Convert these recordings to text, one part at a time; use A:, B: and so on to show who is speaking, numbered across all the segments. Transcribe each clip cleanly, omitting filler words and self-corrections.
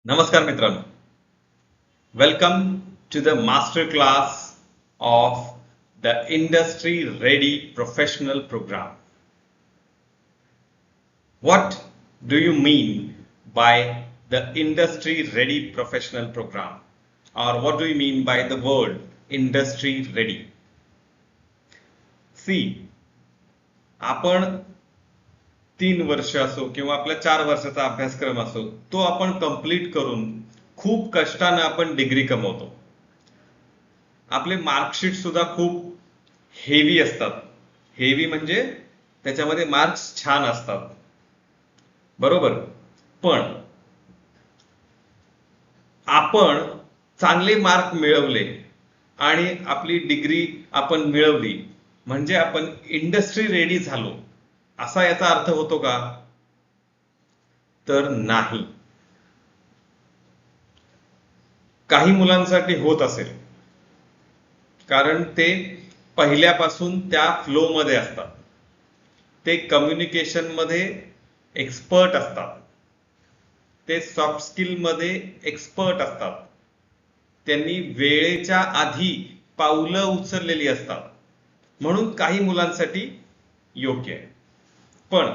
A: नमस्कार मित्रांनो, welcome to the master class of the industry ready professional programme. What do you mean by the industry ready professional program? Or what do you mean by the word industry ready? See, आपण 3 वर्ष असो किंवा आपल्या 4 वर्षाचा अभ्यासक्रम असो, तो आपण कंप्लीट करून खूप कष्टाने आपण डिग्री कमवतो. आपले मार्कशीट सुद्धा खूप हेवी असतात. हेवी म्हणजे त्याच्यामध्ये मार्क्स छान असतात, बरोबर. पण आपण चांगले मार्क मिळवले आणि आपली डिग्री आपण मिळवली म्हणजे आपण इंडस्ट्री रेडी झालो असा याचा अर्थ होतो का? तर नाही. काही मुलांसाठी होत असेल, कारण ते पहिल्यापासून त्या फ्लो मध्ये असतात, ते कम्युनिकेशन मध्ये एक्सपर्ट असतात, ते सॉफ्ट स्किल मध्ये एक्सपर्ट असतात, त्यांनी वेळेच्या आधी पावलं उचललेली असतात, म्हणून काही मुलांसाठी योग्य आहे. पण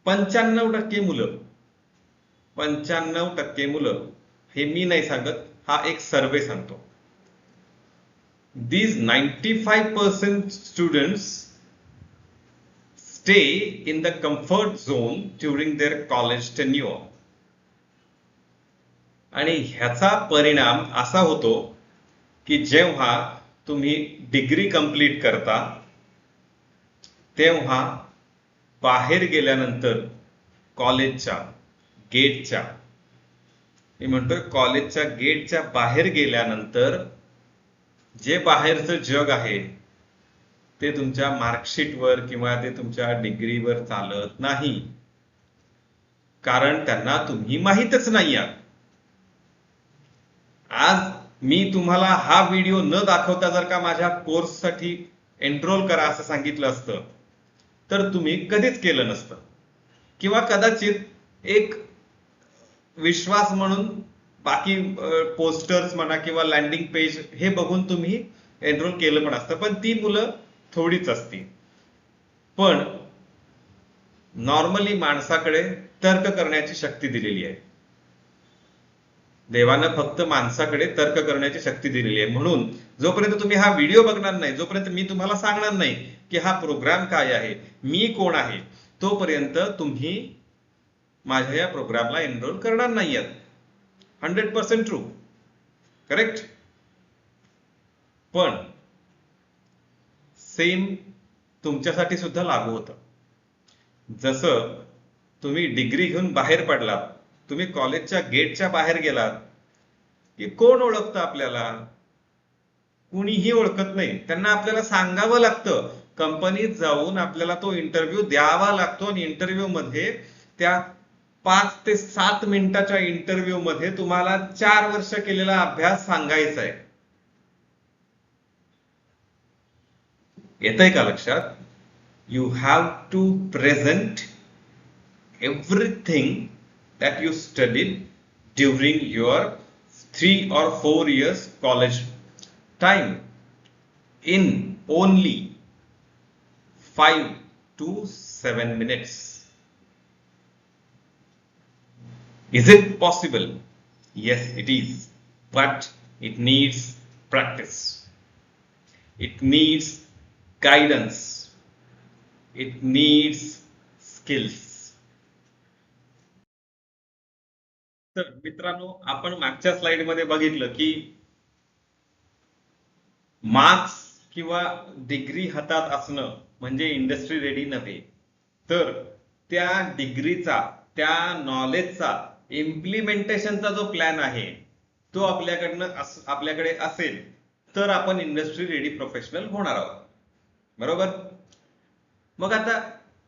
A: 95% मुलं 95% मुलं, हे मी नाही सांगत, हा एक सर्वे सांगतो. These 95% students stay in the comfort zone during their college tenure. आणि ह्याचा परिणाम असा होतो की जेव्हा तुम्ही डिग्री कंप्लीट करता तेव्हा बाहेर गेल्यानंतर कॉलेजच्या गेटच्या, मी म्हणतोय कॉलेजच्या गेटच्या बाहेर गेल्यानंतर जे बाहेरचं जग आहे ते तुमच्या मार्कशीटवर किंवा ते तुमच्या डिग्रीवर चालत नाही, कारण त्यांना तुम्ही माहीतच नाही आहात. आज मी तुम्हाला हा व्हिडिओ न दाखवता जर का माझ्या कोर्ससाठी एनरोल करा असं सांगितलं असतं तर तुम्ही कधीच केलं नसतं, किंवा कदाचित एक विश्वास म्हणून बाकी पोस्टर्स म्हणा किंवा लँडिंग पेज हे बघून तुम्ही एनरोल केलं पण असतं, पण ती मुलं थोडीच असती. पण नॉर्मली माणसाकडे तर्क करण्याची शक्ती दिलेली आहे. देवानं फक्त माणसाकडे तर्क करण्याची शक्ती दिलेली आहे. म्हणून जोपर्यंत तुम्ही हा व्हिडिओ बघणार नाही, जोपर्यंत मी तुम्हाला सांगणार नाही की हा प्रोग्राम काय आहे, मी कोण आहे, तोपर्यंत तुम्ही माझ्या या प्रोग्रामला एनरोल करणार नाही आहात. 100% ट्रू, करेक्ट. पण सेम तुमच्यासाठी सुद्धा लागू होतं. जसं तुम्ही डिग्री घेऊन बाहेर पडलात, तुम्ही कॉलेजच्या गेटच्या बाहेर गेलात की कोण ओळखतं आपल्याला? कुणीही ओळखत नाही. त्यांना आपल्याला सांगावं लागतं, कंपनीत जाऊन आपल्याला तो इंटरव्ह्यू द्यावा लागतो, आणि इंटरव्ह्यू मध्ये त्या 5 ते 7 मिनिटाच्या इंटरव्ह्यू मध्ये तुम्हाला 4 वर्ष केलेला अभ्यास सांगायचा आहे. येतंय का लक्षात? You have to present everything that you studied during your 3 or 4 years college time in only 5 to 7 minutes. Is it possible? Yes, it is. But it needs practice. It needs guidance. It needs skills. तर मित्रांनो, आपण मागच्या slide मध्ये बघितलं की marks किंवा degree हातात असणं म्हणजे इंडस्ट्री रेडी नव्हे, तर त्या डिग्रीचा, त्या नॉलेजचा इम्प्लिमेंटेशनचा जो प्लॅन आहे तो आपल्याकडे असेल तर आपण इंडस्ट्री रेडी प्रोफेशनल होणार आहोत, बरोबर. मग आता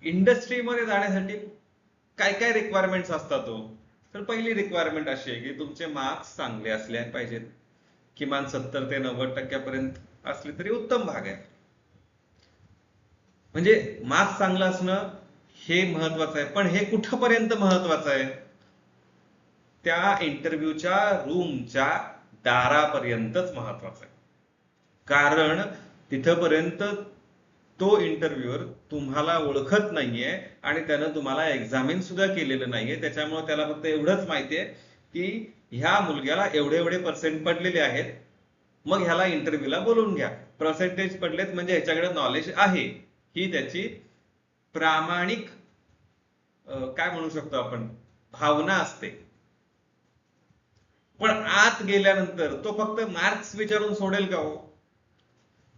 A: इंडस्ट्रीमध्ये जाण्यासाठी काय काय रिक्वायरमेंट्स असतात हो? तर पहिली रिक्वायरमेंट अशी आहे की तुमचे मार्क्स चांगले असले पाहिजेत, किमान 70 ते 90% असले तरी उत्तम भाग आहे. म्हणजे मार्क्स चांगलं असणं हे महत्वाचं आहे. पण हे कुठपर्यंत महत्वाचं आहे? त्या इंटरव्ह्यूच्या रूमच्या दारापर्यंतच महत्वाचं आहे. कारण तिथपर्यंत तो इंटरव्ह्यूअर तुम्हाला ओळखत नाहीये आणि त्यानं तुम्हाला एक्झामिन सुद्धा केलेलं नाहीये. त्याच्यामुळे त्याला फक्त एवढंच माहितीये की ह्या मुलग्याला एवढे एवढे पर्सेंट पडलेले आहेत, मग ह्याला इंटरव्ह्यूला बोलवून घ्या. पर्सेंटेज पडलेत म्हणजे ह्याच्याकडे नॉलेज आहे, ही त्याची प्रामाणिक काय म्हणू शकतो आपण, भावना असते. पण आत गेल्यानंतर तो फक्त मार्क्स विचारून सोडेल का हो?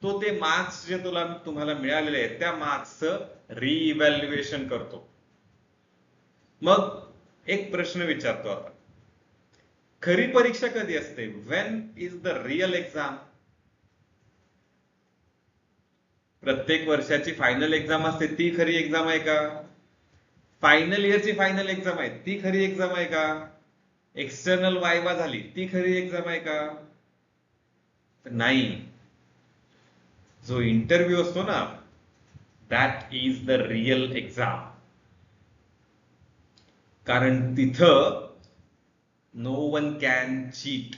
A: तो ते मार्क्स जे तुम्हाला मिळालेले आहेत त्या मार्क्सचं रिइव्हॅल्युएशन करतो. मग एक प्रश्न विचारतो आता, खरी परीक्षा कधी असते? When is the real exam? प्रत्येक वर्षाची फायनल एक्झाम असते, ती खरी एक्झाम आहे का? फायनल इयरची फायनल एक्झाम आहे, ती खरी एक्झाम आहे का? एक्सटर्नल वायवा झाली, ती खरी एक्झाम आहे का? नाही. जो इंटरव्ह्यू असतो ना, that is the real exam. कारण तिथं नो वन कॅन चीट.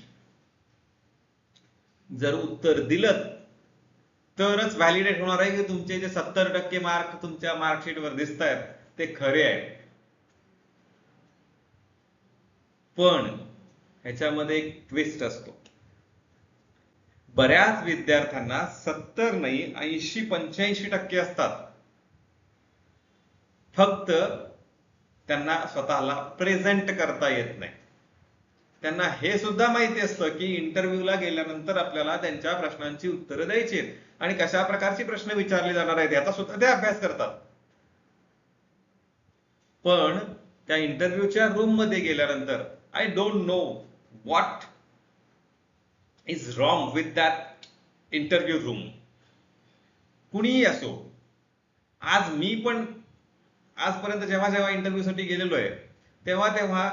A: जर उत्तर दिलं तरच व्हॅलिडेट होणार आहे की तुमचे जे 70% मार्क तुमच्या मार्कशीटवर दिसत आहेत ते खरे आहेत. पण ह्याच्यामध्ये एक ट्विस्ट असतो. बऱ्याच विद्यार्थ्यांना 70 नाही 80-85% असतात. फक्त त्यांना स्वतःला प्रेझेंट करता येत नाही. त्यांना हे सुद्धा माहिती असतं की इंटरव्ह्यूला गेल्यानंतर आपल्याला त्यांच्या प्रश्नांची उत्तरं द्यायची आहेत आणि कशा प्रकारचे प्रश्न विचारले जाणार आहेत याचा सुद्धा ते अभ्यास करतात. पण त्या इंटरव्ह्यूच्या रूम मध्ये गेल्यानंतर I don't know what is wrong with that interview room. कुणीही असो, आज मी पण आजपर्यंत जेव्हा जेव्हा इंटरव्ह्यू साठी गेलेलो आहे तेव्हा तेव्हा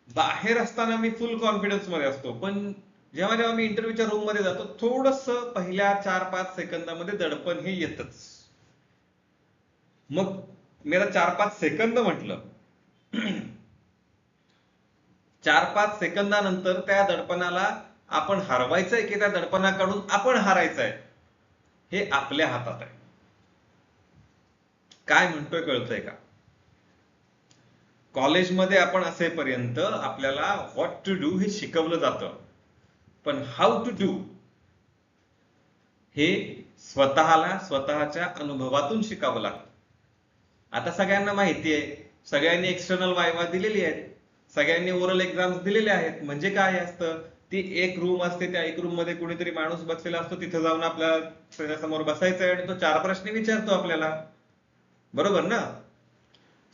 A: बाहेर असताना मी फुल कॉन्फिडन्स मध्ये असतो, पण जेव्हा जेव्हा मी इंटरव्ह्यूच्या रूम मध्ये जातो थोडस पहिल्या 4-5 सेकंदामध्ये दडपण हे येतच. मग मेरा 4-5 सेकंद म्हटलं, 4-5 सेकंदानंतर त्या दडपणाला आपण हरवायचंय की त्या दडपणाकडून आपण हारायचंय हे आपल्या हातात आहे. काय म्हणतोय कळतंय का? कॉलेजमध्ये आपण असेपर्यंत आपल्याला व्हॉट टू डू हे शिकवलं जातं, पण हाऊ टू डू हे स्वतःला स्वतःच्या अनुभवातून शिकावं लागतं. आता सगळ्यांना माहिती आहे, सगळ्यांनी एक्सटर्नल वायवा दिलेली आहेत, सगळ्यांनी ओरल एक्झाम्स दिलेले आहेत. म्हणजे काय असतं, ती एक रूम असते, त्या एक रूम मध्ये कुणीतरी माणूस बसलेला असतो, तिथं जाऊन आपल्या त्याच्यासमोर बसायचंय आणि तो 4 प्रश्न विचारतो आपल्याला. बरोबर ना?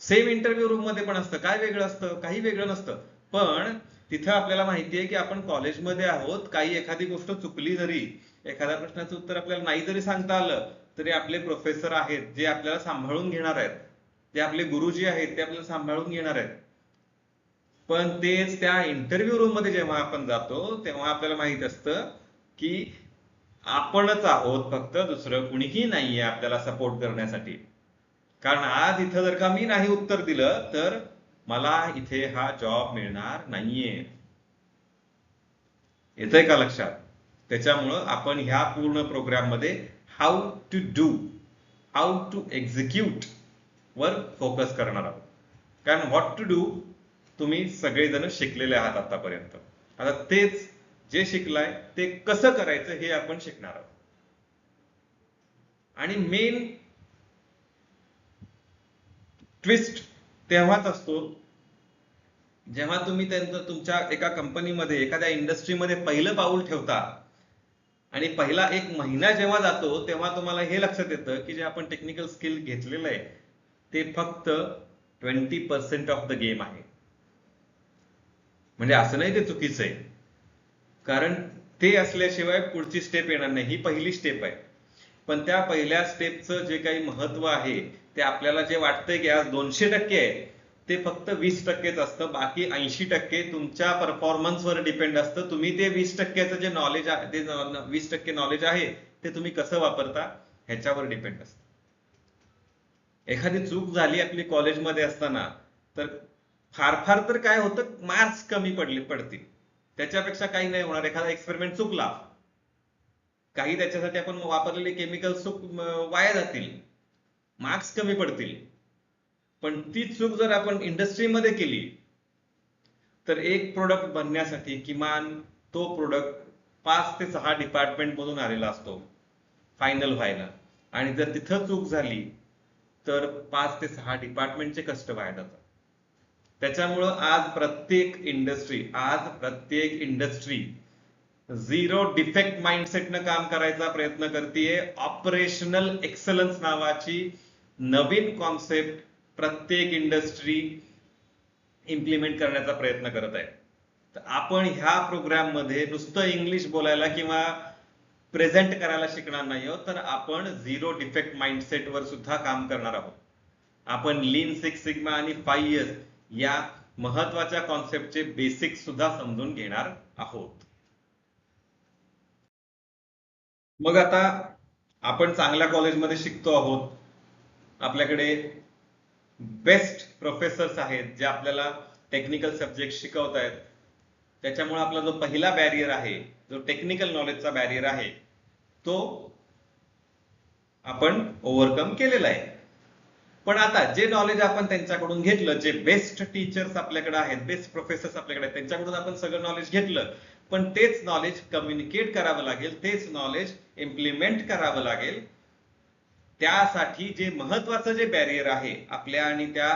A: सेम इंटरव्ह्यू रूम मध्ये पण असतं. काय वेगळं असतं? काही वेगळं नसतं. पण तिथं आपल्याला माहितीये की आपण कॉलेजमध्ये आहोत, काही एखादी गोष्ट चुकली जरी, एखाद्या प्रश्नाचं उत्तर आपल्याला नाही जरी सांगता आलं तरी आपले प्रोफेसर आहेत जे आपल्याला सांभाळून घेणार आहेत, जे आपले गुरुजी आहेत ते आपल्याला सांभाळून घेणार आहेत. पण तेच त्या इंटरव्ह्यू रूम मध्ये जेव्हा आपण जातो तेव्हा आपल्याला माहित असतं की आपणच आहोत, फक्त दुसरं कुणीही नाहीये आपल्याला सपोर्ट करण्यासाठी. कारण आज इथं जर का मी नाही उत्तर दिलं तर मला इथे हा जॉब मिळणार नाहीये. येतंय का लक्षात? त्याच्यामुळं आपण ह्या पूर्ण प्रोग्राम मध्ये how to do, how to execute वर फोकस करणार आहोत. कारण व्हॉट टू डू तुम्ही सगळेजण शिकलेले आहात आतापर्यंत. आता तेच जे शिकलाय ते कसं करायचं हे आपण शिकणार आहोत. आणि मेन ट्विस्ट तेव्हाच असतो जेव्हा तुम्ही तुमच्या एका कंपनीमध्ये, एखाद्या इंडस्ट्रीमध्ये पहिलं पाऊल ठेवता आणि पहिला 1 महिना जेव्हा जातो तेव्हा तुम्हाला हे लक्षात येतं की जे आपण टेक्निकल स्किल घेतलेलं आहे ते फक्त 20% ऑफ द गेम आहे. म्हणजे असं नाही ते चुकीचं आहे, कारण ते असल्याशिवाय पुढची स्टेप येणार नाही. ही पहिली स्टेप आहे, पण त्या पहिल्या स्टेपचं जे काही महत्व आहे ते आपल्याला जे वाटतंय की आज 200% आहे ते फक्त 20%च असतं. बाकी 80% तुमच्या परफॉर्मन्सवर डिपेंड असतं. तुम्ही ते 20%चं जे नॉलेज आहे, ते 20% नॉलेज आहे ते तुम्ही कसं वापरता ह्याच्यावर डिपेंड असतं. एखादी चूक झाली आपली कॉलेजमध्ये असताना तर फार फार तर काय होतं, मार्क्स कमी पडतील, त्याच्यापेक्षा काही नाही होणार. एखादा एक्सपेरिमेंट चुकला, काही त्याच्यासाठी आपण वापरलेले केमिकल वाया जातील, मार्क्स कमी पडतील. पण ती चूक जर आपण इंडस्ट्रीमध्ये केली तर एक प्रोडक्ट बनण्यासाठी किमान तो प्रोडक्ट 5 ते 6 डिपार्टमेंट मधून आलेला असतो फायनल व्हायला, आणि जर तिथं चूक झाली तर 5 ते 6 डिपार्टमेंटचे कष्ट वाया जातात. त्याच्यामुळं आज प्रत्येक इंडस्ट्री झिरो डिफेक्ट माइंडसेटनं काम करायचा प्रयत्न करतेय. ऑपरेशनल एक्सलन्स नावाची नवीन कॉन्सेप्ट प्रत्येक इंडस्ट्री इम्प्लिमेंट करण्याचा प्रयत्न करत आहे. तर आपण ह्या प्रोग्राम मध्ये नुसतं इंग्लिश बोलायला किंवा प्रेझेंट करायला शिकणार नाही आहोत, तर आपण झिरो डिफेक्ट माइंडसेट वर सुद्धा काम करणार आहोत. आपण लीन सिक्स सिग्मा आणि 5S या महत्वाच्या कॉन्सेप्टचे बेसिक सुद्धा समजून घेणार आहोत. मग आता आपण चांगल्या कॉलेजमध्ये शिकतो आहोत, आपल्याकडे बेस्ट प्रोफेसर्स आहेत जे आपल्याला टेक्निकल सब्जेक्ट शिकवत आहेत. त्याच्यामुळे आपला जो पहिला बॅरियर आहे, जो टेक्निकल नॉलेजचा बॅरियर आहे, तो आपण ओव्हरकम केलेला आहे. पण आता जे नॉलेज आपण त्यांच्याकडून घेतलं, जे बेस्ट टीचर्स आपल्याकडे आहेत, बेस्ट प्रोफेसर्स आपल्याकडे आहेत, त्यांच्याकडून आपण सगळं नॉलेज घेतलं, पण तेच नॉलेज कम्युनिकेट करावं लागेल, तेच नॉलेज इम्प्लिमेंट करावं लागेल. त्यासाठी जे महत्वाचं जे बॅरियर आहे आपल्या आणि त्या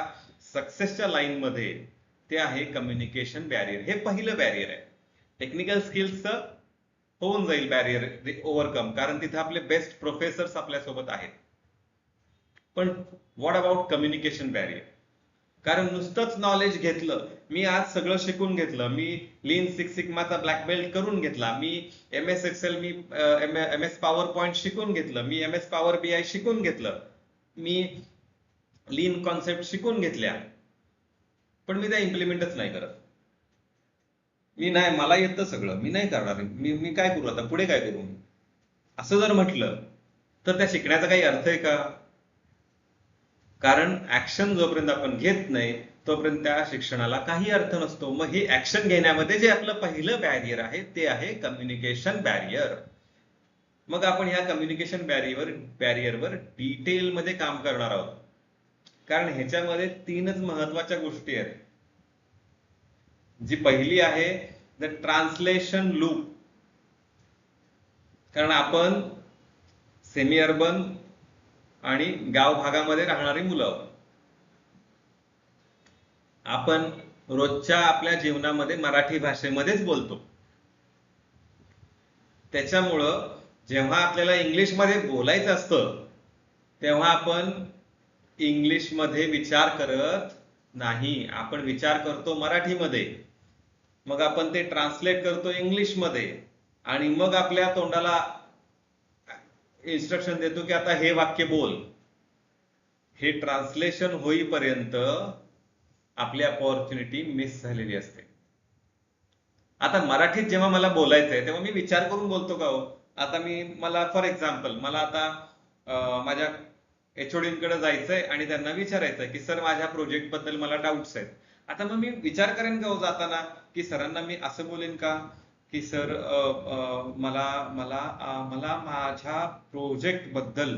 A: सक्सेसच्या लाईन मध्ये, ते आहे कम्युनिकेशन बॅरियर. हे पहिलं बॅरियर आहे. टेक्निकल स्किल्सचं होऊन जाईल बॅरियर ओव्हरकम, कारण तिथे आपले बेस्ट प्रोफेसर्स आपल्यासोबत आहेत. पण व्हॉट अबाउट कम्युनिकेशन बॅरियर? कारण नुसतंच नॉलेज घेतलं, मी आज सगळं शिकून घेतलं, मी लीन सिक्स सिग्माचा ब्लॅक बेल्ट करून घेतला, मी MS एक्सेल, मी MS पॉवर पॉइंट शिकून घेतलं, मी MS पॉवर BI शिकून घेतलं, मी लीन कॉन्सेप्ट शिकून घेतल्या, पण मी त्या इम्प्लिमेंटच नाही करत. मी नाही, मला येतं सगळं, मी नाही करणार, मी काय करू आता, पुढे काय करू, असं जर म्हटलं तर त्या शिकण्याचा काही अर्थ आहे का? कारण ऍक्शन जोपर्यंत आपण घेत नाही तोपर्यंत त्या शिक्षणाला काही अर्थ नसतो. मग हे ऍक्शन घेण्यामध्ये जे आपलं पहिलं बॅरियर आहे ते आहे कम्युनिकेशन बॅरियर. मग आपण ह्या कम्युनिकेशन बॅरियरवर डिटेलमध्ये काम करणार आहोत, कारण ह्याच्यामध्ये 3च महत्वाच्या गोष्टी आहेत. जी पहिली आहे द ट्रान्सलेशन लूप. कारण आपण सेमी अर्बन आणि गाव भागामध्ये राहणारी मुलं आहोत. आपण रोजच्या आपल्या जीवनामध्ये मराठी भाषेमध्येच बोलतो. त्याच्यामुळं जेव्हा आपल्याला इंग्लिशमध्ये बोलायचं असतं तेव्हा आपण इंग्लिशमध्ये विचार करत नाही, आपण विचार करतो मराठीमध्ये. मग आपण ते ट्रान्सलेट करतो इंग्लिशमध्ये आणि मग आपल्या तोंडाला इन्स्ट्रक्शन देतो की आता हे वाक्य बोल. हे ट्रान्सलेशन होईपर्यंत आपली अपॉर्च्युनिटी मिस झालेली असते. आता मराठीत जेव्हा मला बोलायचंय तेव्हा मी विचार करून बोलतो का हो? आता मला फॉर एक्झाम्पल, मला आता माझ्या HOD कडे जायचंय आणि त्यांना विचारायचंय की सर माझ्या प्रोजेक्ट बद्दल मला डाऊट्स आहेत. आता मग मी विचार करेन का हो जाताना की सरांना मी असं बोलेन का की सर मला मला मला माझ्या प्रोजेक्ट बद्दल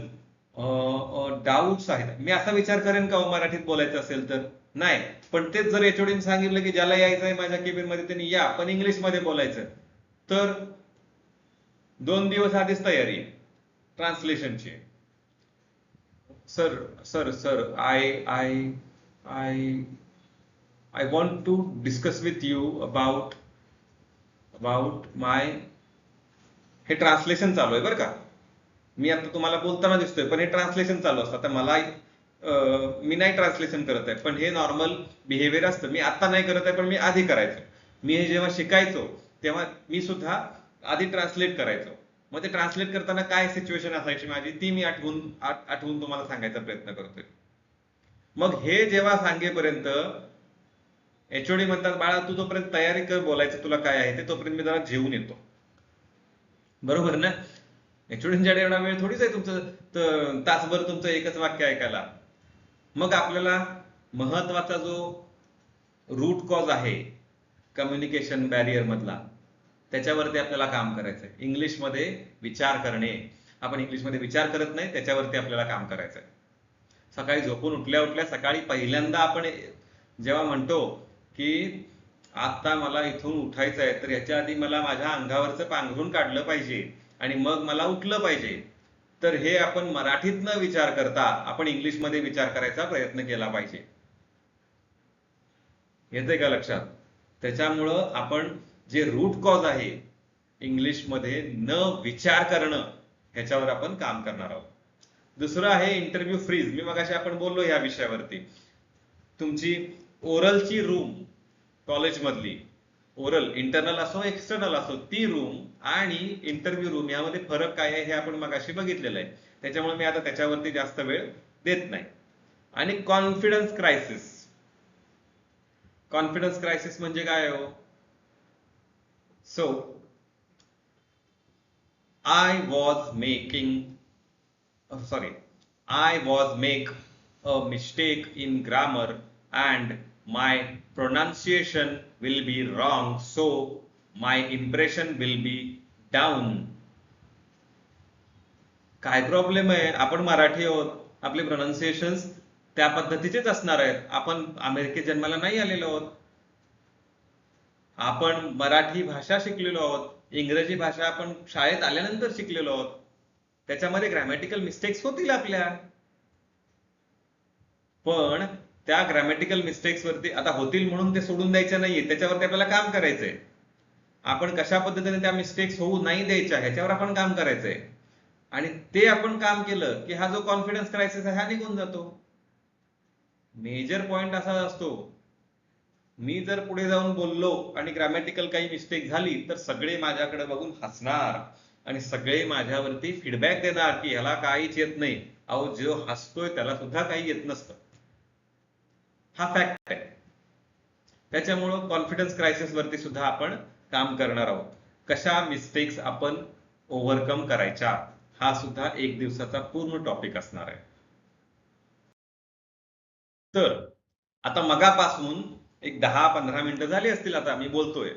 A: डाऊट्स आहेत, मी असा विचार करेन का हो मराठीत बोलायचं असेल तर? नाही. पण तेच जर HOD सांगितलं की ज्याला यायचंय माझ्या केबिन मध्ये त्यांनी या, पण इंग्लिश मध्ये बोलायचं, तर 2 दिवस आधीच तयारी ट्रान्सलेशनची. Sir sir sir I I I I want to discuss with you about my. हे ट्रान्सलेशन चालू आहे बरं का, मी आता तुम्हाला बोलताना दिसतोय पण हे ट्रान्सलेशन चालू असतं. आता मला मी नाही ट्रान्सलेशन करत आहे, पण हे नॉर्मल बिहेवियर असतं. मी आता नाही करत आहे पण मी आधी करायचो. मी हे जेव्हा शिकायचो तेव्हा मी सुद्धा आधी ट्रान्सलेट करायचो. मग ते ट्रान्सलेट करताना काय सिच्युएशन असायची माझी ती मी आठवून तुम्हाला सांगायचा प्रयत्न करतोय. मग हे जेव्हा सांगेपर्यंत HOD म्हणतात बाळा तू तोपर्यंत तयारी कर बोलायचं तुला काय आहे ते, तोपर्यंत मी जरा जेवून येतो. बरोबर ना? HODच्याकडे एवढा वेळ थोडीच आहे तुमचं तासभर तुमचं एकच वाक्य ऐकायला. मग आपल्याला महत्वाचा जो रूट कॉज आहे कम्युनिकेशन बॅरियर मधला, त्याच्यावरती आपल्याला काम करायचंय. इंग्लिशमध्ये विचार करणे, आपण इंग्लिशमध्ये विचार करत नाही, त्याच्यावरती आपल्याला काम करायचंय. सकाळी झोपून उठल्या उठल्या सकाळी पहिल्यांदा आपण जेव्हा म्हणतो की आता मला इथून उठायचं आहे, तर याच्या आधी मला माझ्या अंगावरचं पांघरून काढलं पाहिजे आणि मग मला उठलं पाहिजे, तर हे आपण मराठीत न विचार करता आपण इंग्लिशमध्ये विचार करायचा प्रयत्न केला पाहिजे. येते का लक्षात? त्याच्यामुळं आपण जे रूट कॉज आहे इंग्लिशमध्ये न विचार करणं, ह्याच्यावर आपण काम करणार आहोत. दुसरं आहे इंटरव्ह्यू फ्रीज. मी मगाशी आपण बोललो या विषयावरती. तुमची ओरलची रूम कॉलेजमधली, ओरल इंटरनल असो एक्सटर्नल असो, ती रूम आणि इंटरव्ह्यू रूम यामध्ये फरक काय आहे हे आपण मगाशी बघितलेलं आहे. त्याच्यामुळे मी आता त्याच्यावरती जास्त वेळ देत नाही. आणि कॉन्फिडन्स क्रायसिस. कॉन्फिडन्स क्रायसिस म्हणजे काय हो? So I was make a mistake in grammar and my pronunciation will be wrong, so my impression will be down. काय प्रॉब्लेम आहे? आपण मराठी आहोत, आपले प्रोनाउन्सिएशन त्या पद्धतीचेच असणार आहेत. आपण अमेरिकेत जन्माला नाही आलेलो आहोत, आपण मराठी भाषा शिकलेलो आहोत, इंग्रजी भाषा आपण शाळेत आल्यानंतर शिकलेलो आहोत. त्याच्यामध्ये ग्रॅमॅटिकल मिस्टेक्स होतील आपल्या, पण त्या ग्रॅमॅटिकल मिस्टेक्स वरती आता होतील म्हणून ते सोडून द्यायचं नाहीये, त्याच्यावरती आपल्याला काम करायचंय. आपण कशा पद्धतीने त्या मिस्टेक्स होऊ नाही द्यायच्या ह्याच्यावर आपण काम करायचंय. आणि ते आपण काम केलं की हा जो कॉन्फिडन्स क्रायसिस आहे हा निघून जातो. मेजर पॉइंट असा असतो, मी जर पुढे जाऊन बोललो आणि ग्रॅमॅटिकल काही मिस्टेक झाली तर सगळे माझ्याकडे बघून हसणार आणि सगळे माझ्यावरती फीडबॅक देणार की ह्याला काहीच येत नाही. अहो, जो हसतोय त्याला सुद्धा काही येत नसतं, हा फॅक्ट आहे. त्याच्यामुळं कॉन्फिडन्स क्रायसिस वरती सुद्धा आपण काम करणार आहोत. कशा मिस्टेक्स आपण ओव्हरकम करायच्या, हा सुद्धा एक दिवसाचा पूर्ण टॉपिक असणार आहे. तर आता मगापासून एक 10-15 मिनिटं झाली असतील आता मी बोलतोय,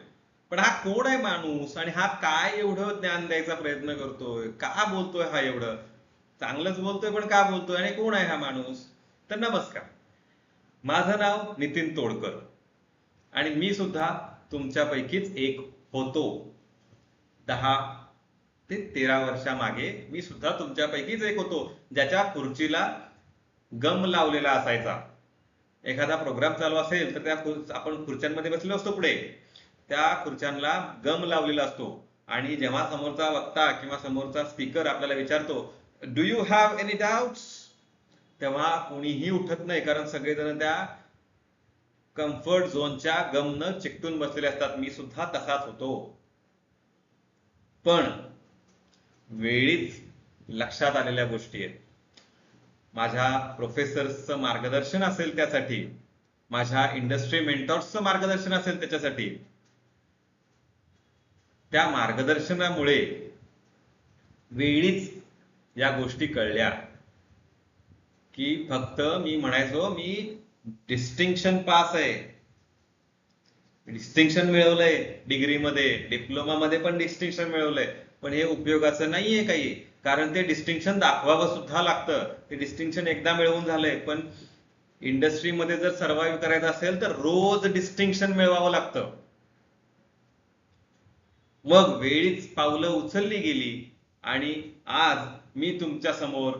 A: पण हा कोण आहे माणूस आणि हा काय एवढं ज्ञान द्यायचा प्रयत्न करतोय, का बोलतोय हा एवढं चांगलंच बोलतोय, पण का बोलतोय आणि कोण आहे हा माणूस? तर नमस्कार, माझं नाव नितीन तोडकर आणि मी सुद्धा तुमच्यापैकीच एक होतो. 10 ते 13 वर्षामागे मी सुद्धा तुमच्यापैकीच एक होतो, ज्याच्या खुर्चीला गम लावलेला असायचा. एखादा प्रोग्राम चालू असेल तर त्या आपण खुर्च्यांमध्ये बसलो असतो, पुढे त्या खुर्च्यांना गम लावलेला असतो. आणि जेव्हा समोरचा वक्ता किंवा समोरचा स्पीकर आपल्याला विचारतो, do you have any doubts, तेव्हा कोणीही उठत नाही, कारण सगळेजण त्या कम्फर्ट झोनच्या गमनं चिकटून बसलेले असतात. मी सुद्धा तसाच होतो. पण वेळीच लक्षात आलेल्या गोष्टी आहेत. माझ्या प्रोफेसर्सचं मार्गदर्शन असेल त्यासाठी, माझ्या इंडस्ट्री मेंटॉर्सचं मार्गदर्शन असेल त्याच्यासाठी, त्या मार्गदर्शनामुळे वेळीच या गोष्टी कळल्या की फक्त मी म्हणायचो मी डिस्टिंक्शन पास आहे, डिस्टिंक्शन मिळवलंय डिग्रीमध्ये, डिप्लोमामध्ये पण डिस्टिंक्शन मिळवलंय, पण हे उपयोगाचं नाहीये काही, कारण ते डिस्टिंक्शन दाखवावं सुद्धा लागतं. ते डिस्टिंक्शन एकदा मिळवून झालंय, पण इंडस्ट्रीमध्ये जर सर्व्हाइव्ह करायचं असेल तर रोज डिस्टिंक्शन मिळवावं लागतं. मग वेळीच पावलं उचलली गेली आणि आज मी तुमच्या समोर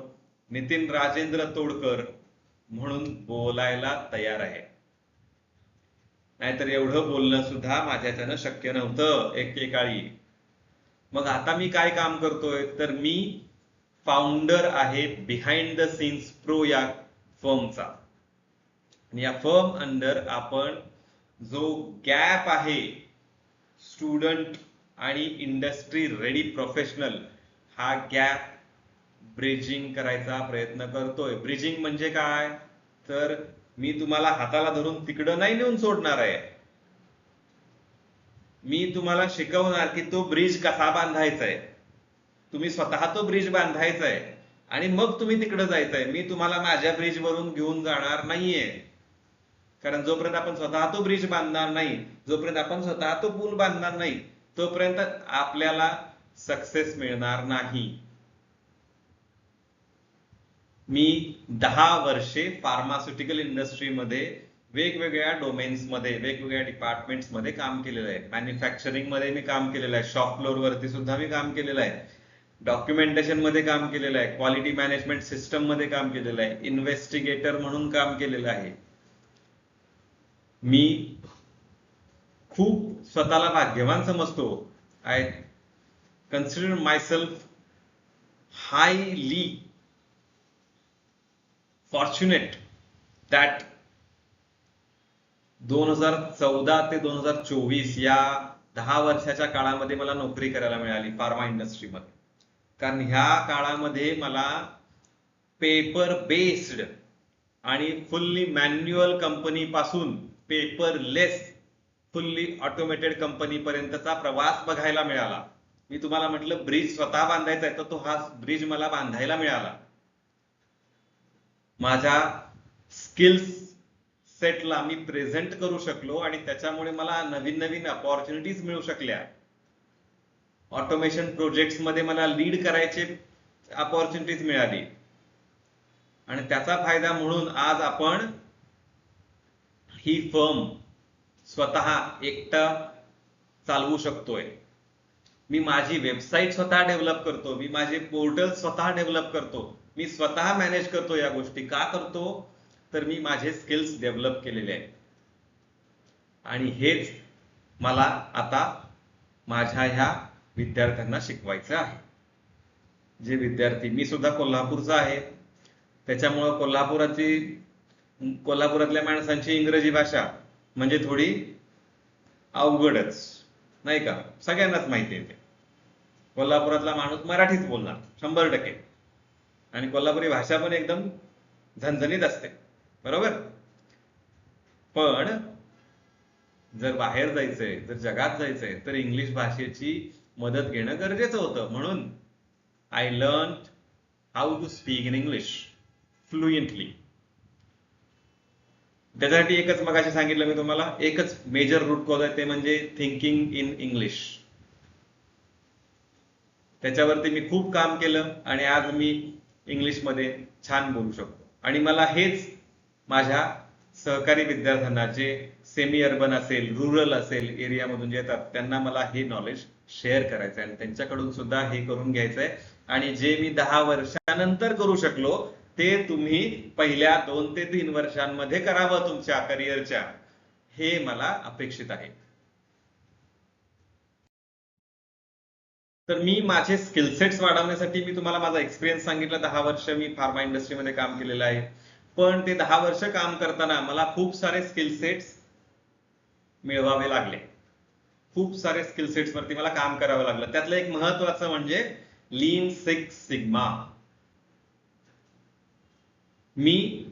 A: नितीन राजेंद्र तोडकर म्हणून बोलायला तयार आहे. नाहीतर एवढं बोलणं सुद्धा माझ्याच्यानं शक्य नव्हतं एकेकाळी. मग आता मी काय काम करतोय, तर मी फाउंडर आहे बिहाइंड द सीन्स प्रो या फर्मचा. आणि या फर्म अंडर आपण जो गॅप आहे स्टुडंट आणि इंडस्ट्री रेडी प्रोफेशनल, हा गॅप ब्रिजिंग करायचा प्रयत्न करतोय. ब्रिजिंग म्हणजे काय, तर मी तुम्हाला हाताला धरून तिकडं नाही नेऊन सोडणार आहे, मी तुम्हाला शिकवणार की तो ब्रिज कसा बांधायचा आहे. तुम्ही स्वतः तो ब्रिज बांधायचा आहे आणि मग तुम्ही तिकडे जायचंय. मी तुम्हाला माझ्या ब्रिज वरून घेऊन जाणार नाहीये, कारण जोपर्यंत आपण स्वतः तो ब्रिज बांधणार नाही, जोपर्यंत आपण स्वतः तो पूल बांधणार नाही, तोपर्यंत आपल्याला सक्सेस मिळणार नाही. मी 10 वर्षे फार्मास्युटिकल इंडस्ट्रीमध्ये वेगवेगळ्या डोमेन्समध्ये, वेगवेगळ्या डिपार्टमेंट्समध्ये काम केलेलं आहे. मॅन्युफॅक्चरिंग मध्ये मी काम केलेलं आहे, शॉप फ्लोअर वरती सुद्धा मी काम केलेलं आहे, डॉक्युमेंटेशन मध्ये काम केलेलं आहे, क्वालिटी मॅनेजमेंट सिस्टम मध्ये काम केलेलं आहे, इन्व्हेस्टिगेटर म्हणून काम केलेलं आहे. मी खूप स्वतःला भाग्यवान समजतो. I consider myself highly fortunate that 2014 ते 2024 या 10 वर्षाच्या काळामध्ये मला नोकरी करायला मिळाली फार्मा इंडस्ट्रीमध्ये. कारण ह्या काळामध्ये मला पेपर बेस्ड आणि फुल्ली मॅन्युअल कंपनी पासून पेपरलेस फुल्ली ऑटोमेटेड कंपनी पर्यंतचा प्रवास बघायला मिळाला. मी तुम्हाला म्हटलं ब्रिज स्वतः बांधायचा आहे, तर तो हा ब्रिज मला बांधायला मिळाला. माझ्या स्किल्स सेटला मी प्रेझेंट करू शकलो आणि त्याच्यामुळे मला नवीन नवीन अपॉर्च्युनिटीज मिळू शकल्या. ऑटोमेशन प्रोजेक्ट्स मध्ये मला लीड करायचे अपॉर्च्युनिटीज मिळाली आणि त्याचा फायदा म्हणून आज आपण ही फर्म स्वतः एकटा चालवू शकतोय. मी माझी वेबसाईट स्वतः डेव्हलप करतो, मी माझे पोर्टल स्वतः डेव्हलप करतो, मी स्वतः मॅनेज करतो. या गोष्टी का करतो? तर मी माझे स्किल्स डेव्हलप केलेले आहेत आणि हेच मला आता माझ्या ह्या विद्यार्थ्यांना शिकवायचं आहे. जे विद्यार्थी, मी सुद्धा कोल्हापूरचा आहे, त्याच्यामुळं कोल्हापुरातल्या माणसांची इंग्रजी भाषा म्हणजे थोडी अवघडच, नाही का? सगळ्यांनाच माहिती आहे. कोल्हापुरातला माणूस मराठीच बोलणार 100%, आणि कोल्हापुरी भाषा पण एकदम झणझणीत असते, बरोबर? पण जर बाहेर जायचंय, जर जगात जायचंय, तर इंग्लिश भाषेची मदत घेणं गरजेचं होतं. म्हणून I learn how to speak in English fluently. त्याच्यासाठी एकच मगाशी सांगितलं मी तुम्हाला, एकच मेजर रूट कॉज आहे, ते म्हणजे थिंकिंग इन इंग्लिश. त्याच्यावरती मी खूप काम केलं आणि आज मी इंग्लिशमध्ये छान बोलू शकतो. आणि मला हेच माझ्या सहकारी विद्यार्थ्यांना, जे सेमी अर्बन असेल, रुरल असेल एरियामधून जे येतात, त्यांना मला हे नॉलेज शेअर करायचं आहे आणि त्यांच्याकडून सुद्धा हे करून घ्यायचंय. आणि जे मी 10 वर्षानंतर करू शकलो, ते तुम्ही पहिल्या 2 ते 3 वर्षांमध्ये करावं तुमच्या करिअरच्या, हे मला अपेक्षित आहे. तर मी माझे स्किलसेट्स वाढवण्यासाठी मी तुम्हाला माझा एक्सपिरियन्स सांगितला. 10 वर्ष मी फार्मा इंडस्ट्रीमध्ये काम केलेलं आहे. पण ते 10 वर्ष काम करताना मला खूप सारे स्किलसेट्स मिळवावे लागले. खूप सारे स्किलसेट्स वरती मला काम करावं लागलं. त्यातलं एक महत्वाचं म्हणजे लीन सिक्स सिग्मा. मी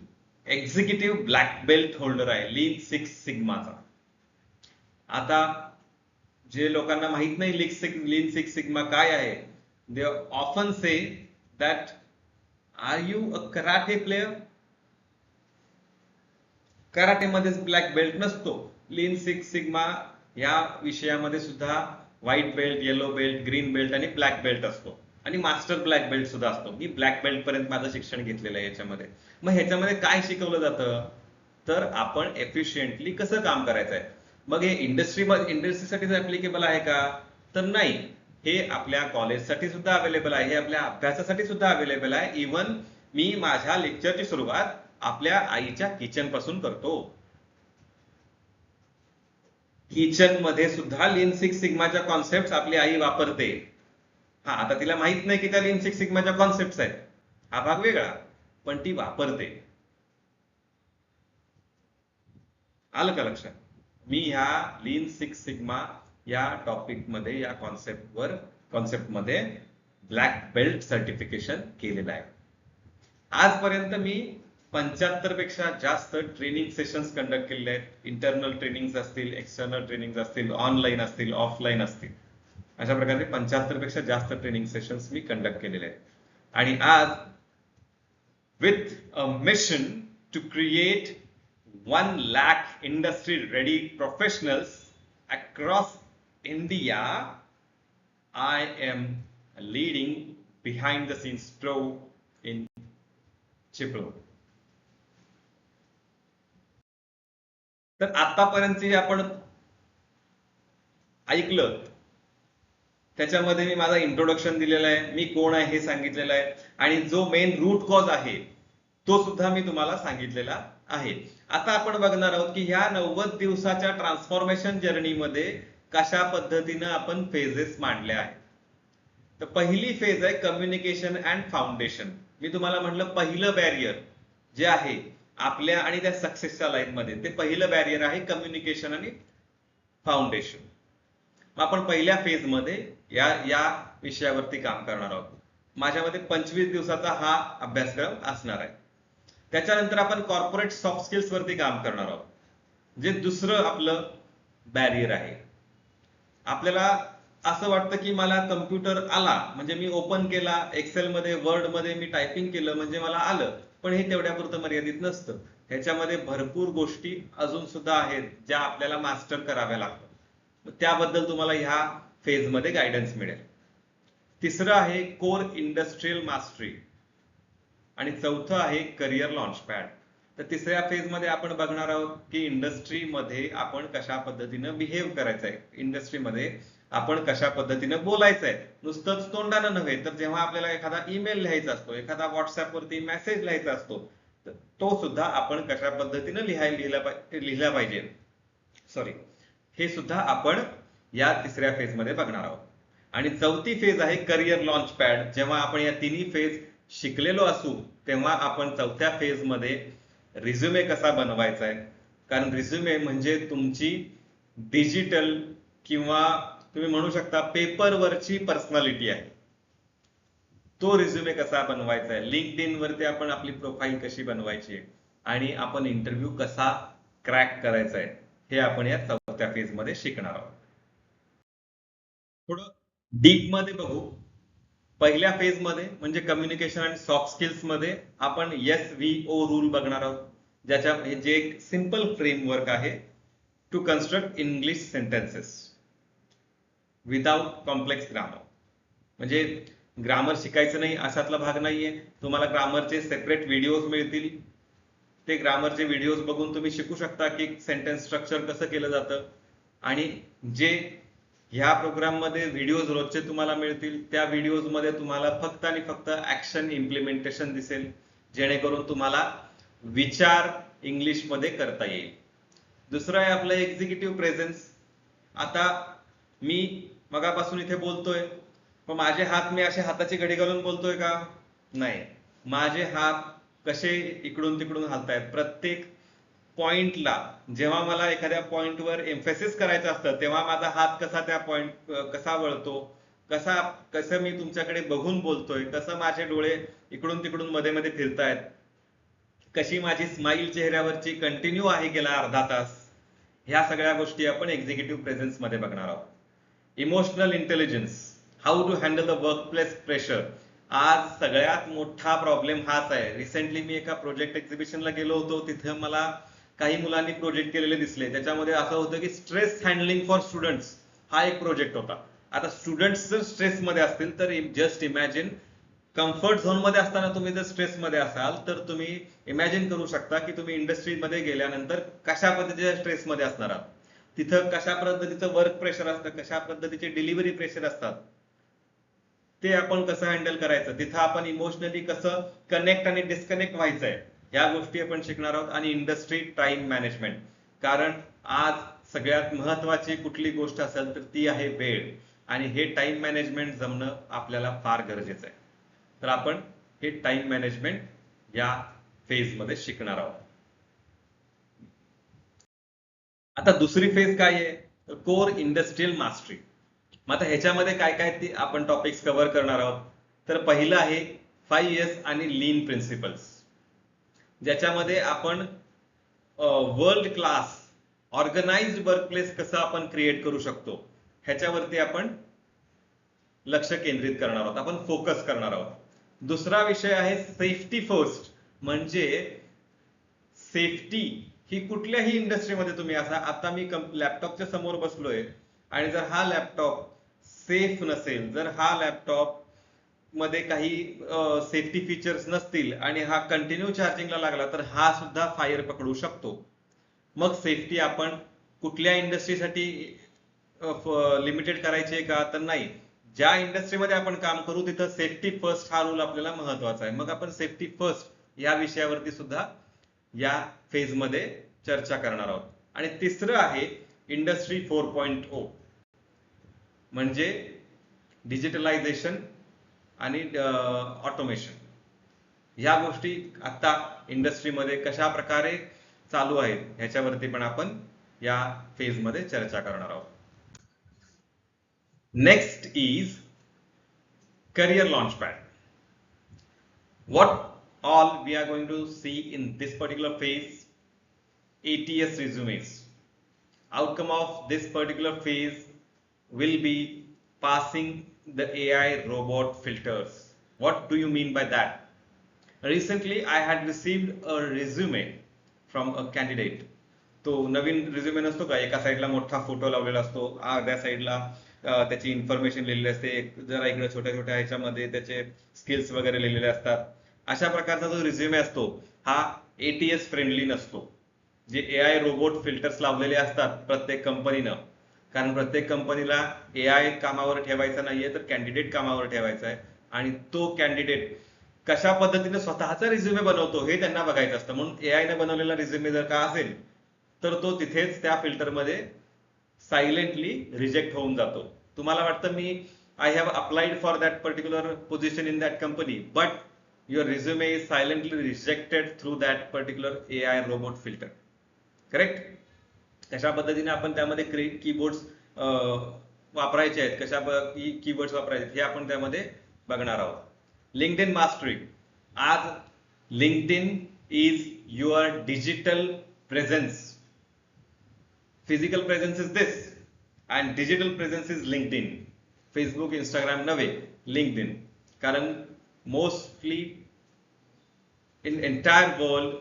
A: एक्झिक्युटिव्ह ब्लॅक बेल्ट होल्डर आहे लीन सिक्स सिग्माचा. आता जे लोकांना माहित नाही लीन सिक्स सिग्मा काय आहे, they often say that are you a karate player? कराटेमध्येच ब्लॅक बेल्ट नसतो. लीन सिक्स सिग्मा या विषयामध्ये सुद्धा white belt, yellow belt, green belt आणि ब्लॅक बेल्ट असतो आणि मास्टर ब्लॅक बेल्ट सुद्धा असतो. मी ब्लॅक बेल्ट पर्यंत माझं शिक्षण घेतलेलं आहे याच्यामध्ये. मग ह्याच्यामध्ये काय शिकवलं जातं? तर आपण एफिशियंटली कसं काम करायचं आहे. मग हे इंडस्ट्रीसाठीच ऍप्लिकेबल आहे का? तर नाही. हे आपल्या कॉलेजसाठी सुद्धा अवेलेबल आहे, हे आपल्या अभ्यासासाठी सुद्धा अवेलेबल आहे. इव्हन मी माझ्या लेक्चरची सुरुवात आपल्या आईच्या किचन पासून करतो. किचन मध्ये सुद्धा लीन सिक्स सिग्माच्या कॉन्सेप्ट आपली आई वापरते. आता तिला माहित नाही की त्या लीन सिक्स सिग्माच्या कॉन्सेप्ट आहेत, हा भाग वेगळा, पण ती वापरते. आलं का लक्षात? मी ह्या लीन सिक्स सिग्मा या टॉपिक मध्ये, या कॉन्सेप्ट मध्ये ब्लॅक बेल्ट सर्टिफिकेशन केलेलं आहे. आजपर्यंत मी 75 पेक्षा जास्त ट्रेनिंग सेशन्स कंडक्ट केलेले आहेत. इंटरनल ट्रेनिंग असतील, एक्सटर्नल ट्रेनिंग असतील, ऑनलाईन असतील, ऑफलाईन असतील, अशा प्रकारे 75 पेक्षा जास्त ट्रेनिंग सेशन्स मी कंडक्ट केलेले आहेत. आणि आज with a mission to create 1 lakh industry ready professionals across India. I am leading behind the scenes pro in Chipro. तर आतापर्यंत जे आपण ऐकलं त्याच्यामध्ये मी माझा इंट्रोडक्शन दिलेला आहे, मी कोण आहे हे सांगितलेलं आहे, आणि जो मेन रूट कॉज आहे तो सुद्धा मी तुम्हाला सांगितलेला आहे. आता आपण बघणार आहोत की ह्या 90 दिवसाच्या ट्रान्सफॉर्मेशन जर्नीमध्ये कशा पद्धतीनं आपण फेजेस मांडल्या आहेत. तर पहिली फेज आहे कम्युनिकेशन अँड फाउंडेशन. मी तुम्हाला म्हटलं पहिलं बॅरियर जे आहे आपल्या आणि त्या सक्सेसच्या लाईफमध्ये, ते पहिलं बॅरियर आहे कम्युनिकेशन आणि फाउंडेशन. आपण पहिल्या फेज मध्ये या विषयावरती काम करणार आहोत. माझ्यामध्ये 25 दिवसाचा हा अभ्यासक्रम असणार आहे. त्याच्यानंतर आपण कॉर्पोरेट सॉफ्ट स्किल्स वरती काम करणार आहोत, जे दुसरं आपलं बॅरियर आहे. आपल्याला असं वाटतं की मला कम्प्युटर आला म्हणजे मी ओपन केला, एक्सेल मध्ये वर्ड मध्ये मी टायपिंग केलं म्हणजे मला आलं, पण हे तेवढ्यापुरतं मर्यादित नसतं. ह्याच्यामध्ये भरपूर गोष्टी अजून सुद्धा आहेत ज्या आपल्याला मास्टर कराव्या लागतात. त्याबद्दल तुम्हाला ह्या फेज मध्ये गायडन्स मिळेल. तिसरं आहे कोर इंडस्ट्रियल मास्टरी आणि चौथं आहे करिअर लॉन्च पॅड. तर तिसऱ्या फेज मध्ये आपण बघणार आहोत की इंडस्ट्रीमध्ये आपण कशा पद्धतीनं बिहेव करायचं आहे, इंडस्ट्रीमध्ये आपण कशा पद्धतीनं बोलायचं आहे. नुसतंच तोंडानं नव्हे, तर जेव्हा आपल्याला एखादा ईमेल लिहायचा असतो, एखादा व्हॉट्सअप वरती मेसेज लिहायचा असतो, तर तो सुद्धा आपण कशा पद्धतीनं लिहिला पाहिजे, सॉरी, हे सुद्धा आपण या तिसऱ्या फेज मध्ये बघणार आहोत. आणि चौथी फेज आहे करिअर लॉन्च पॅड. जेव्हा आपण या तिन्ही फेज शिकलेलो असू तेव्हा आपण चौथ्या फेज मध्ये रिझ्युमे कसा बनवायचा आहे, कारण रिझ्युमे म्हणजे तुमची डिजिटल किंवा तुम्ही म्हणू शकता पेपरवरची पर्सनॅलिटी आहे. तो रिझ्युमे कसा बनवायचा आहे, लिंक्डइन वरती आपण आपली प्रोफाईल कशी बनवायची आहे, आणि आपण इंटरव्ह्यू कसा क्रॅक करायचा आहे, हे आपण या चौथ्या फेज मध्ये शिकणार आहोत. थोडं डीप मध्ये बघू. पहिल्या फेज मध्ये म्हणजे कम्युनिकेशन आणि सॉफ्ट स्किल्स मध्ये आपण SVO रूल बघणार आहोत, ज्याच्या जे एक सिंपल फ्रेमवर्क आहे to construct English sentences without complex grammar. म्हणजे ग्रामर शिकायचं नाही अशातला भाग नाहीये. तुम्हाला ग्रामरचे सेपरेट व्हिडिओज मिळतील. ते ग्रामरचे व्हिडिओज बघून तुम्ही शिकू शकता की सेंटेन्स स्ट्रक्चर कसं केलं जातं. आणि जे ह्या प्रोग्राम मध्ये व्हिडिओज रोजचे तुम्हाला मिळतील, त्या व्हिडिओज मध्ये तुम्हाला फक्त आणि फक्त ऍक्शन इम्प्लिमेंटेशन दिसेल, जेणेकरून तुम्हाला विचार इंग्लिश मध्ये करता येईल. दुसरं आहे आपलं एक्झिक्युटिव्ह प्रेझेन्स. आता मी मगापासून इथे बोलतोय, पण माझे हात मी असे हाताची घडी घालून बोलतोय का? नाही. माझे हात कसे इकडून तिकडून हलतायत प्रत्येक पॉइंटला. जेव्हा मला एखाद्या पॉइंटवर एम्फेसिस करायचं असतं तेव्हा माझा हात कसा त्या पॉइंट कसा वळतो, कसं मी तुमच्याकडे बघून बोलतोय, कसं माझे डोळे इकडून तिकडून मध्ये मध्ये फिरतायत, कशी माझी स्माईल चेहऱ्यावरची कंटिन्यू आहे गेला अर्धा तास, ह्या सगळ्या गोष्टी आपण एक्झिक्युटिव्ह प्रेझेन्स मध्ये बघणार आहोत. Emotional intelligence, how to handle the workplace pressure. आज सगळ्यात मोठा प्रॉब्लेम हाच आहे. रिसेंटली मी एका प्रोजेक्ट एक्झिबिशनला गेलो होतो, तिथे मला काही मुलांनी प्रोजेक्ट केलेले दिसले. त्याच्यामध्ये असं होतं की स्ट्रेस हँडलिंग फॉर स्टुडंट्स हा एक प्रोजेक्ट होता. आता स्टुडंट्स जर स्ट्रेस मध्ये असतील तर जस्ट इमॅजिन, कम्फर्ट झोन मध्ये असताना तुम्ही जर स्ट्रेस मध्ये असाल तर तुम्ही इमॅजिन करू शकता की तुम्ही इंडस्ट्रीमध्ये गेल्यानंतर कशा पद्धतीच्या स्ट्रेस मध्ये असणार आहात. तिथं कशा पद्धतीचं वर्क प्रेशर असतं, कशा पद्धतीचे डिलिव्हरी प्रेशर असतात, ते आपण कसं हँडल करायचं, तिथं आपण इमोशनली कसं कनेक्ट आणि डिस्कनेक्ट व्हायचंय, या गोष्टी आपण शिकणार आहोत. आणि इंडस्ट्री टाइम मॅनेजमेंट, कारण आज सगळ्यात महत्वाची कुठली गोष्ट असेल तर ती आहे वेळ, आणि हे टाइम मॅनेजमेंट जमणं आपल्याला फार गरजेचं आहे. तर आपण हे टाइम मॅनेजमेंट या फेज मध्ये शिकणार आहोत. आता दुसरी फेज काय आहे, कोर इंडस्ट्रियल मास्टरी. मग आता ह्याच्यामध्ये काय काय ते आपण टॉपिक्स कव्हर करणार आहोत. तर पहिलं आहे 5S आणि लीन प्रिन्सिपल्स, ज्याच्यामध्ये आपण वर्ल्ड क्लास ऑर्गनाइज्ड वर्कप्लेस कसं आपण क्रिएट करू शकतो ह्याच्यावरती आपण लक्ष केंद्रित करणार आहोत, आपण फोकस करणार आहोत. दुसरा विषय आहे सेफ्टी फर्स्ट, म्हणजे सेफ्टी ही कुठल्याही इंडस्ट्रीमध्ये तुम्ही असा, आता मी लॅपटॉपच्या समोर बसलोय आणि जर हा लॅपटॉप सेफ नसेल, जर हा लॅपटॉप मध्ये काही सेफ्टी फीचर्स नसतील आणि हा कंटिन्यू चार्जिंगला लागला तर हा सुद्धा फायर पकडू शकतो. मग सेफ्टी आपण कुठल्या इंडस्ट्रीसाठी लिमिटेड करायची आहे का, तर नाही. ज्या इंडस्ट्रीमध्ये आपण काम करू तिथं सेफ्टी फर्स्ट हा रूल आपल्याला महत्वाचा आहे. मग आपण सेफ्टी फर्स्ट या विषयावरती सुद्धा या फेज मध्ये चर्चा करणार आहोत. आणि तिसरं आहे इंडस्ट्री 4.0 म्हणजे डिजिटलायझेशन आणि ऑटोमेशन. ह्या गोष्टी आता इंडस्ट्रीमध्ये कशा प्रकारे चालू आहेत ह्याच्यावरती पण आपण या फेज मध्ये चर्चा करणार आहोत. Next is career launchpad. What all we are going to see in this particular phase? ATS resumes. Outcome of this particular phase will be passing the AI robot filters. What do you mean by that? Recently I had received a resume from a candidate. तो नवीन resume नसतो का, एका साईडला मोठा photo लावलेला असतो, अर्ध्या साईडला त्याची इन्फॉर्मेशन लिहिलेली असते, जरा इकडे छोट्या छोट्या ह्याच्यामध्ये त्याचे स्किल्स वगैरे लिहिलेले असतात. अशा प्रकारचा जो रिझ्युमे असतो हा ATS फ्रेंडली नसतो. जे AI रोबोट फिल्टर्स लावलेले असतात प्रत्येक कंपनीनं, कारण प्रत्येक कंपनीला AI कामावर ठेवायचा नाहीये तर कॅन्डिडेट कामावर ठेवायचा आहे, आणि तो कॅन्डिडेट कशा पद्धतीने स्वतःचा रिझ्युमे बनवतो हे त्यांना बघायचं असतं. म्हणून AI ने बनवलेला रिझ्युमे जर का असेल तर तो तिथेच त्या फिल्टरमध्ये सायलेंटली रिजेक्ट होऊन जातो. तुम्हाला वाटतं मी I have applied for that particular position in that company, but your resume is silently rejected through that particular AI robot filter. Correct? कशा पद्धतीने आपण त्यामध्ये कीबोर्ड्स वापरायचे आहेत, कशा कीबोर्ड्स वापरायचे हे आपण त्यामध्ये बघणार आहोत. LinkedIn mastery. आज LinkedIn is your digital presence. Physical presence is this and digital presence is LinkedIn. Facebook, Instagram नव्हे, LinkedIn. कारण mostly in entire world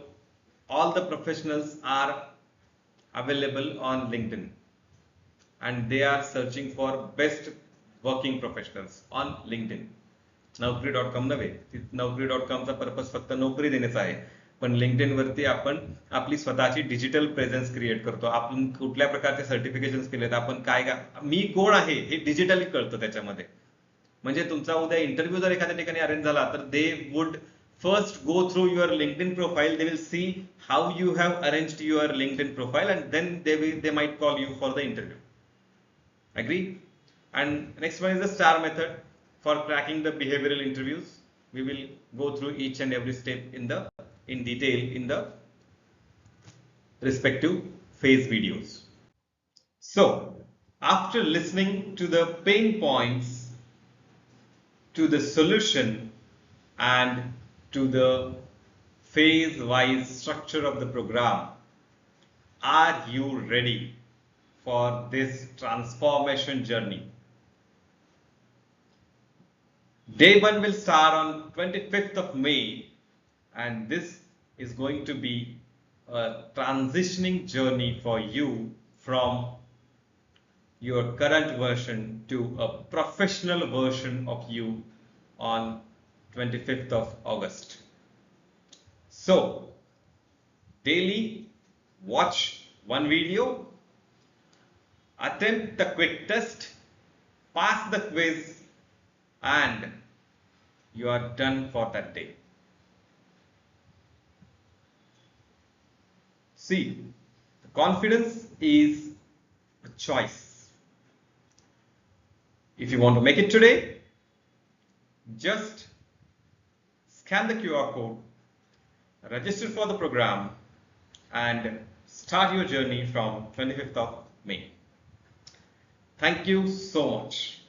A: all the professionals are available on LinkedIn and they are searching for best working professionals on LinkedIn. Naukri.com नव्हे, Naukri.com चा purpose फक्त नोकरी देण्याचा आहे, पण LinkedIn वरती आपण आपली स्वतःची डिजिटल प्रेझेन्स क्रिएट करतो. आपण कुठल्या प्रकारचे सर्टिफिकेशन केलेत, आपण काय मी कोण आहे हे डिजिटली कळतं त्याच्यामध्ये. म्हणजे तुमचा उद्या इंटरव्ह्यू जर एखाद्या ठिकाणी अरेंज झाला तर they would first go through your LinkedIn profile. They will see how you have arranged your LinkedIn profile and then they might call you for the interview. Agree? And next one is the STAR method for cracking the behavioral interviews. We will go through each and every step in detail in the respective phase videos. So, after listening to the pain points, to the solution and to the phase-wise structure of the program, are you ready for this transformation journey? Day 1 will start on 25th of May and this is going to be a transitioning journey for you from your current version to a professional version of you on 25th of August. So, daily watch one video, attempt the quick test, pass the quiz, and you are done for that day. See, the confidence is a choice. If you want to make it today, just scan the QR code, register for the program, and start your journey from 25th of May. Thank you so much.